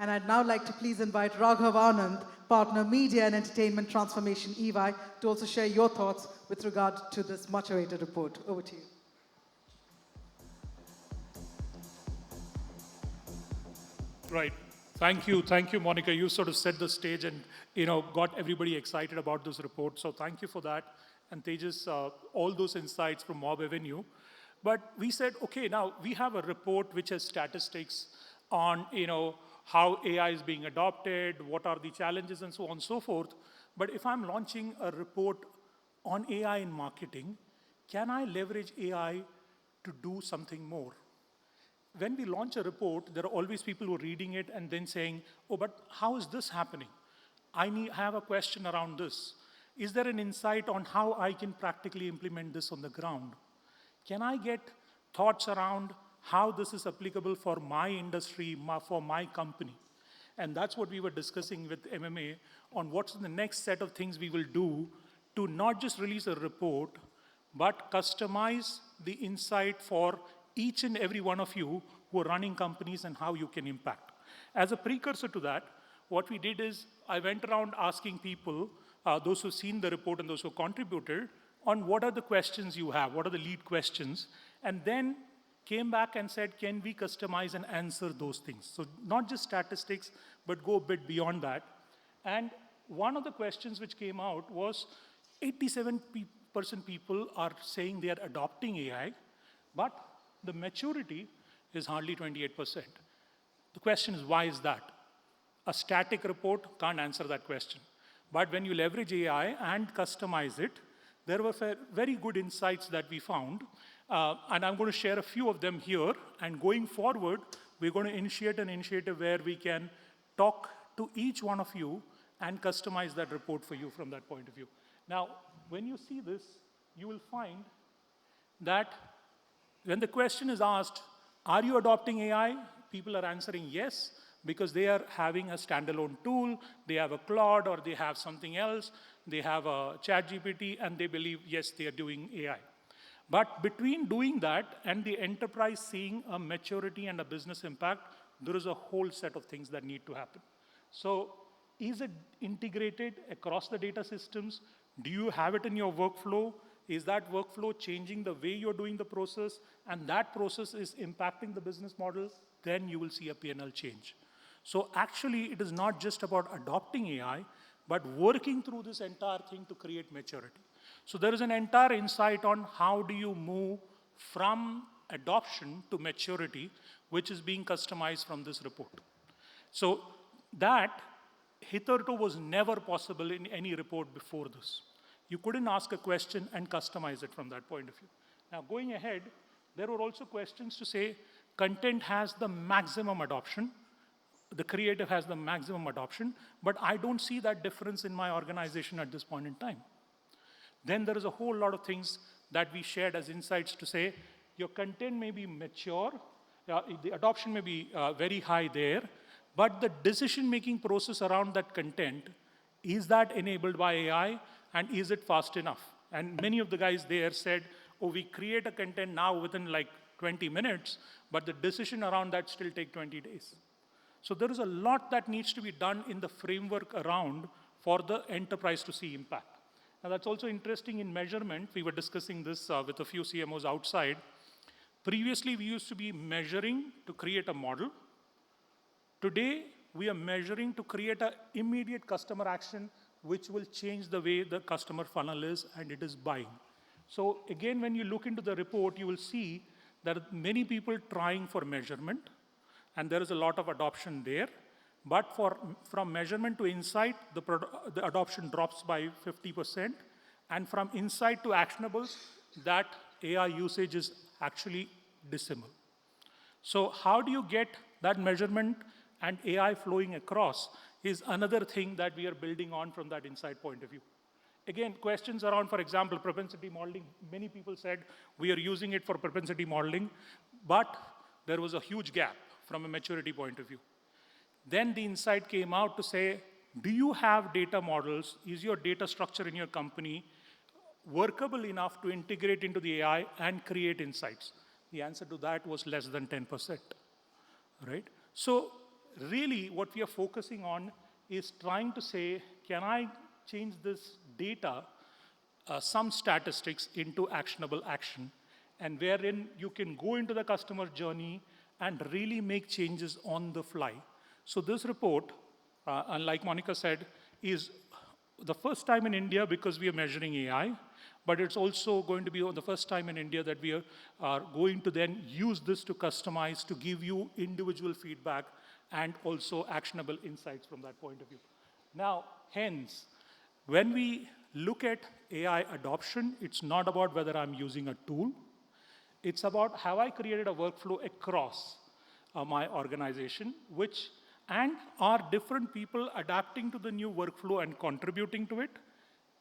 And I'd now like to please invite Raghav Anand, Partner Media and Entertainment Transformation EY, to also share your thoughts with regard to this much-awaited report. Over to you. Right. Thank you, Monica. You sort of set the stage and got everybody excited about this report. So thank you for that. And Tejas, all those insights from Mob Avenue. But we said, okay, now we have a report which has statistics on how AI is being adopted, what are the challenges, and so on and so forth. But if I'm launching a report on AI in marketing, can I leverage AI to do something more? When we launch a report, there are always people who are reading it and then saying, oh, but how is this happening? Have a question around this. Is there an insight on how I can practically implement this on the ground? Can I get thoughts around how this is applicable for my industry, for my company? And that's what we were discussing with MMA on what's the next set of things we will do to not just release a report, but customize the insight for each and every one of you who are running companies and how you can impact. As a precursor to that, what we did is I went around asking people, those who've seen the report and those who contributed, on what are the questions you have, what are the lead questions, and then came back and said, can we customize and answer those things? So not just statistics, but go a bit beyond that. And one of the questions which came out was 87% people are saying they are adopting AI, but the maturity is hardly 28%. The question is, why is that? A static report can't answer that question. But when you leverage AI and customize it, there were very good insights that we found. And I'm going to share a few of them here. And going forward, we're going to initiate an initiative where we can talk to each one of you and customize that report for you from that point of view. Now, when you see this, you will find that when the question is asked, are you adopting AI? People are answering yes, because they are having a standalone tool, they have a Claude, or they have something else, they have a ChatGPT, and they believe, yes, they are doing AI. But between doing that and the enterprise seeing a maturity and a business impact, there is a whole set of things that need to happen. So is it integrated across the data systems? Do you have it in your workflow? Is that workflow changing the way you're doing the process, and that process is impacting the business model? Then you will see a P&L change. So actually, it is not just about adopting AI, but working through this entire thing to create maturity. So there is an entire insight on how do you move from adoption to maturity, which is being customized from this report. So that hitherto was never possible in any report before this. You couldn't ask a question and customize it from that point of view. Now, going ahead, there were also questions to say, content has the maximum adoption, the creative has the maximum adoption, but I don't see that difference in my organization at this point in time. Then there is a whole lot of things that we shared as insights to say, your content may be mature, the adoption may be very high there, but the decision-making process around that content, is that enabled by AI, and is it fast enough? And many of the guys there said, oh, we create a content now within like 20 minutes, but the decision around that still take 20 days. So there is a lot that needs to be done in the framework around for the enterprise to see impact. Now that's also interesting in measurement. We were discussing this with a few CMOs outside. Previously, we used to be measuring to create a model. Today, we are measuring to create an immediate customer action which will change the way the customer funnel is and it is buying. So again, when you look into the report, you will see there are many people trying for measurement, and there is a lot of adoption there. But from measurement to insight, the adoption drops by 50%. And from insight to actionables, that AI usage is actually decimal. So how do you get that measurement and AI flowing across is another thing that we are building on from that insight point of view. Again, questions around, for example, propensity modeling. Many people said we are using it for propensity modeling, but there was a huge gap from a maturity point of view. Then the insight came out to say, do you have data models? Is your data structure in your company workable enough to integrate into the AI and create insights? The answer to that was less than 10%, right? So really what we are focusing on is trying to say, can I change this data, some statistics into actionable action, and wherein you can go into the customer journey and really make changes on the fly. So this report, and like Monica said, is the first time in India because we are measuring AI, but it's also going to be the first time in India that we are going to then use this to customize, to give you individual feedback and also actionable insights from that point of view. Now, hence, when we look at AI adoption, it's not about whether I'm using a tool. It's about have I created a workflow across my organization, and are different people adapting to the new workflow and contributing to it?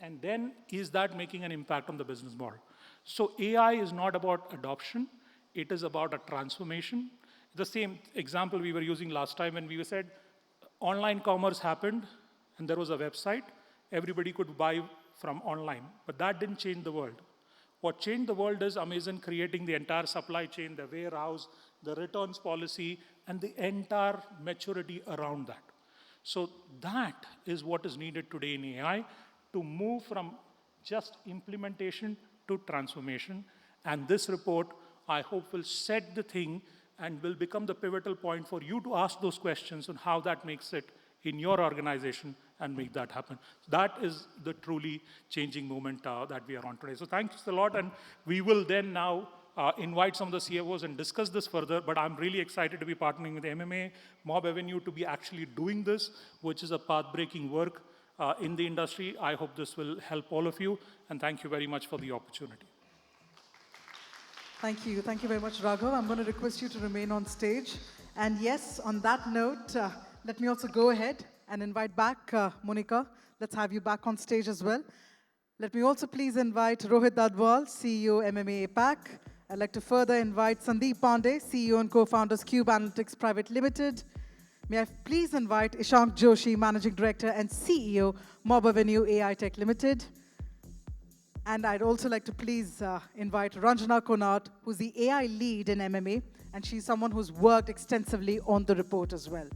And then is that making an impact on the business model? So AI is not about adoption, it is about a transformation. The same example we were using last time when we said online commerce happened and there was a website, everybody could buy from online, but that didn't change the world. What changed the world is Amazon creating the entire supply chain, the warehouse, the returns policy, and the entire maturity around that. So that is what is needed today in AI to move from just implementation to transformation. And this report, I hope, will set the thing and will become the pivotal point for you to ask those questions on how that makes it in your organization and make that happen. That is the truly changing moment that we are on today. So thanks a lot, and we will then now invite some of the CFOs and discuss this further, but I'm really excited to be partnering with MMA, Mob Avenue to be actually doing this, which is a path-breaking work in the industry. I hope this will help all of you, and thank you very much for the opportunity. Thank you. Thank you very much, Raghav. I'm going to request you to remain on stage. And yes, on that note, let me also go ahead and invite back Monica. Let's have you back on stage as well. Let me also please invite Rohit Dadwal, CEO MMA APAC. I'd like to further invite Sandeep Pandey, CEO and co-founders Cube Analytics Private Limited. May I please invite Ishank Joshi, Managing Director and CEO, Mob Avenue AI Tech Limited. And I'd also like to please invite Ranjana Konat, who's the AI lead in MMA, and she's someone who's worked extensively on the report as well.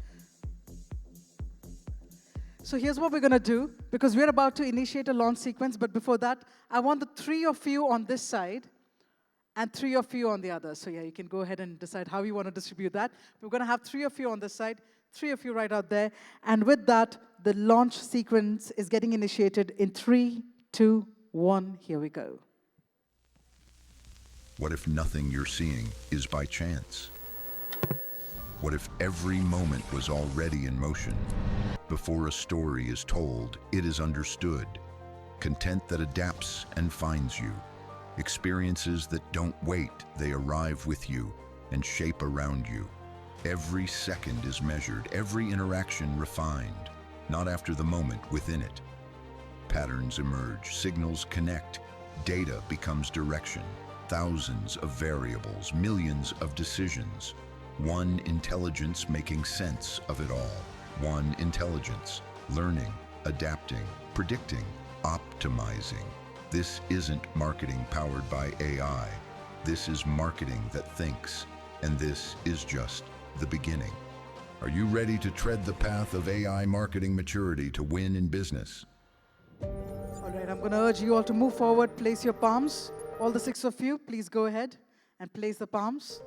So here's what we're going to do, because we're about to initiate a launch sequence, but before that, I want the three of you on this side and three of you on the other. So yeah, you can go ahead and decide how you want to distribute that. We're going to have three of you on this side, three of you right out there, and with that, the launch sequence is getting initiated in 3, 2, 1, here we go. What if nothing you're seeing is by chance? What if every moment was already in motion? Before a story is told, it is understood. Content that adapts and finds you. Experiences that don't wait, they arrive with you and shape around you. Every second is measured, every interaction refined, not after the moment within it. Patterns emerge, signals connect, data becomes direction. Thousands of variables, millions of decisions. One intelligence making sense of it all. One intelligence, learning, adapting, predicting, optimizing. This isn't marketing powered by AI. This is marketing that thinks, and this is just the beginning. Are you ready to tread the path of AI marketing maturity to win in business? All right, I'm going to urge you all to move forward, place your palms. All the 6 of you, please go ahead and place the palms.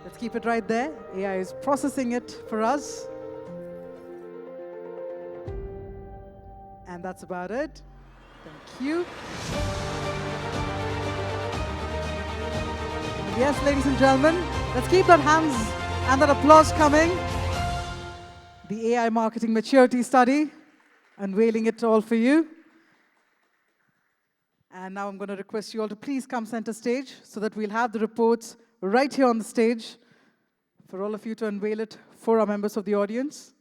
Let's keep it right there. AI is processing it for us. And that's about it. Thank you. Yes, ladies and gentlemen, let's keep that hands and that applause coming. The AI Marketing Maturity Study, unveiling it all for you. And now I'm going to request you all to please come center stage so that we'll have the reports right here on the stage for all of you to unveil it for our members of the audience.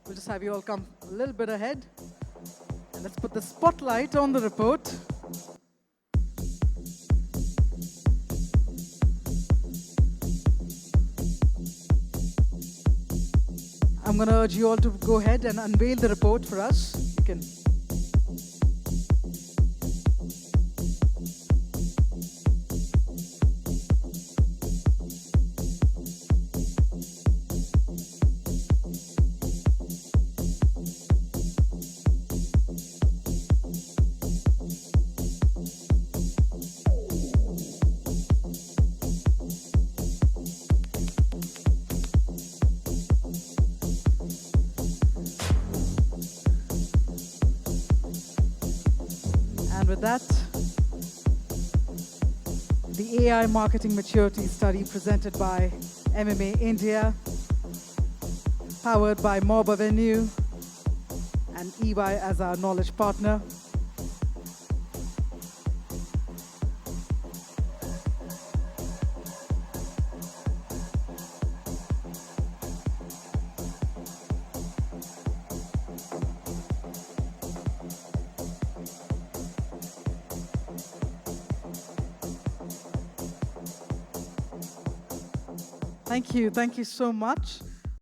We'll just have you all come a little bit ahead. And let's put the spotlight on the report. I'm going to urge you all to go ahead and unveil the report for us. You can. And with that, the AI Marketing Maturity Study presented by MMA India, powered by Mob Avenue and EY as our knowledge partner. Thank you so much.